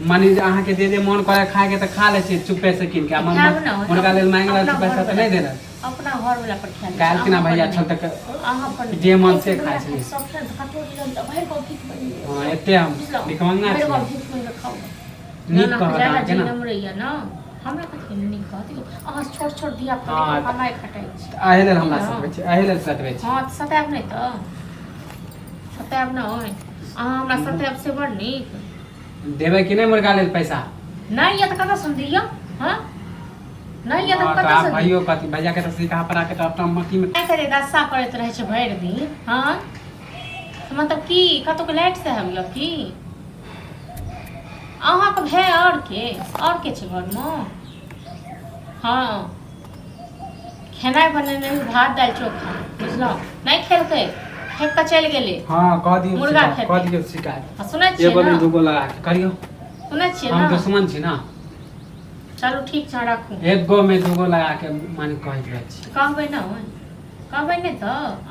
मानी अहाँ के दे मन करे खाए के त खा ले छी चुपे से किन के मुर्गा लेल मांग रहल छी पैसा त नहीं दे रहल अपना घर वाला पर खा ले काल कि ना भैया छल तक अहाँ अपन जे मन से खाए छी सब से कटोरी रन त भाई को ठीक बनी हां एते हम निकमंगा छी भाई को ठीक बनी खाओ नीक कहता के ना नम रहिया ना हमरा कथि नीक कहती अहाँ छोट छोट दिया पर कमाई खटाई छी आहे लेल हमरा सतबै छी आहे लेल सतबै छी हां सताब नहीं त सताब न होय अहाँ हमरा सताब से बड़ नीक देबै कि नहीं मुर्गा लेल पैसा नहीं ये त कथा सुन दियो हां नहीं ये त कथा सुन भाइयो कथि भैया के त सिखा परा के त अपना मट्टी में काय करे रस्सा करत रहे छै भर दिन हां मतलब की कतो के लाइट से हम की अहाँ के भे और के छै घर में हां खाना बनेने भात दाल चोखा बुझलो नहीं खेलकै फेंक के चल गेले हां कह दियो मुर्गा कह दियो शिकायत सुनै छियै एगो दूगो लगा के करियो सुनै छियै हम ना दुश्मन छी ना चलो ठीक छै राखू एगो में दूगो लगा के मान कह दियो छी कहबै ना कहबै नहीं त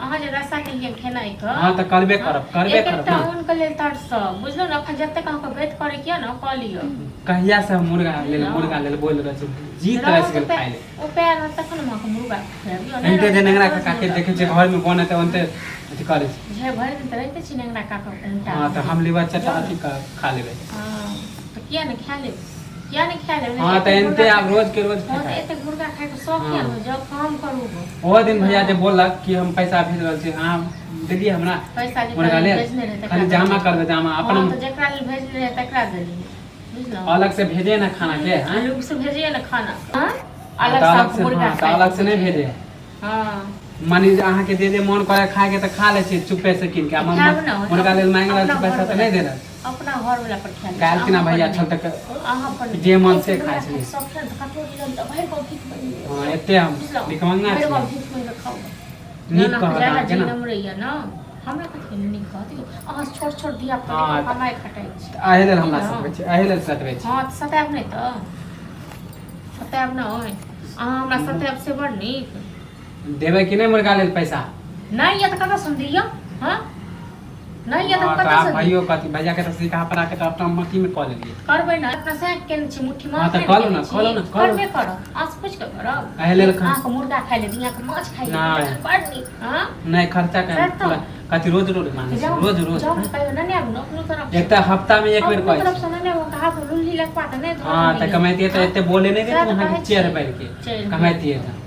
अहाँ जे रस्सा के लिए खेना है त हां त करबे करब एकटा उन के लेल तार सब बुझलो ना अखन जते अहाँ के वेट करे किया ना क लियो कहिया से हम मुर्गा लेल बोल रहे छी जीत रह गेल खाइ ले ओ पैर तखन हम के मुर्गा खाइयो एते जे नेंगरा काका के देखे छै घर में बनत ओनते अथि करे छी जे भर दिन त रहते छी नेंगरा काका उनटा हां त हम लेबा चटा अथि खा लेबे हां त किया नहीं खा ले किया नहीं खा ले हां त एनते आप रोज के रोज खाता एते मुर्गा खाए के शौक किया हो जब काम करू वो दिन भैया जे बोलक कि हम पैसा भेज रहल छी हां देलिए हमरा पैसा जे मुर्गा ले भेजने रहे खाली जमा करबे जमा अपन तो जेकरा लेल भेजले रहे तकरा देली बुझलो अलग से भेजे ना खाना के हां अलग से भेजिए ना खाना हां अलग से मुर्गा अलग से नहीं भेजे हां मानी अहाँ के दे मन करे खाए के त खा ले छी चुपे से किन के मुर्गा लेल मांग रहल छी पैसा त नहीं दे रहल अपना घर वाला पर खा ले काल कि ना भैया छल तक अहाँ अपन जे मन से खाए छी सब से कटोरी रन त भाई को ठीक बनी हां एते हम निकमंगा छी भाई को ठीक बनी खाओ नीक कहता के ना नम रहिया ना हमरा कथि नीक कहती अहाँ छोट छोट दिया पर कमाई खटाई छी आहे लेल हमरा सतबै छी आहे लेल सतबै छी हां सताब नहीं त सताब न होय अहाँ हमरा सताब से बड़ नीक देबै कि नहीं मुर्गा लेल पैसा नहीं ये त कथा सुन दियो हां नहीं ये त कथा सुन भाइयो कथि भैया के त सिखा परा के त अपना मट्टी में क लेलिए करबै ना अपना से केन छी मुट्ठी मार हां त करू ना करबे करो आज कुछ के करब आहे लेल खा अहाँ के मुर्गा खाइ ले दिया के माछ खाइ ले बड़ नीक हां नहीं खर्चा कर कथि रोज मांगे रोज जाओ कहियो ना ने अपनो तरफ एक त हफ्ता में एक बेर कहै तरफ से ना वो कहा लुल्ली लगवा त नहीं हां त कमाइती त एते बोले नहीं दे वहां के चेयर बैठ के कमाइती है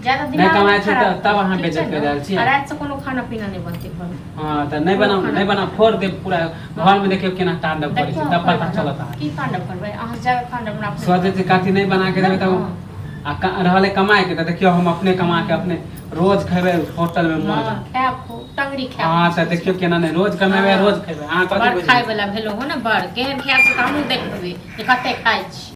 ज्यादा दिन नहीं कमाए छै तब अहाँ बेइज्जत कर रहल छी रात से कोनो खाना पीना नहीं बनते घर हां त नहीं बना फोड़ दे पूरा घर में देखियो केना तांडव करै छै तब पता चलत की तांडव करबै अहाँ जगह खाना बना सोचे छी काठी नहीं बना के देबै त आ रहले कमाए के त देखियो हम अपने कमा के अपने रोज खेबै होटल में मौज खाए टंगड़ी खाए हां त देखियो केना नहीं रोज कमेबै रोज खेबै अहाँ कथि खाए वाला भेलो हो ना बड़ केहन खाए से हमहु देखबै जे कते खाइ छी।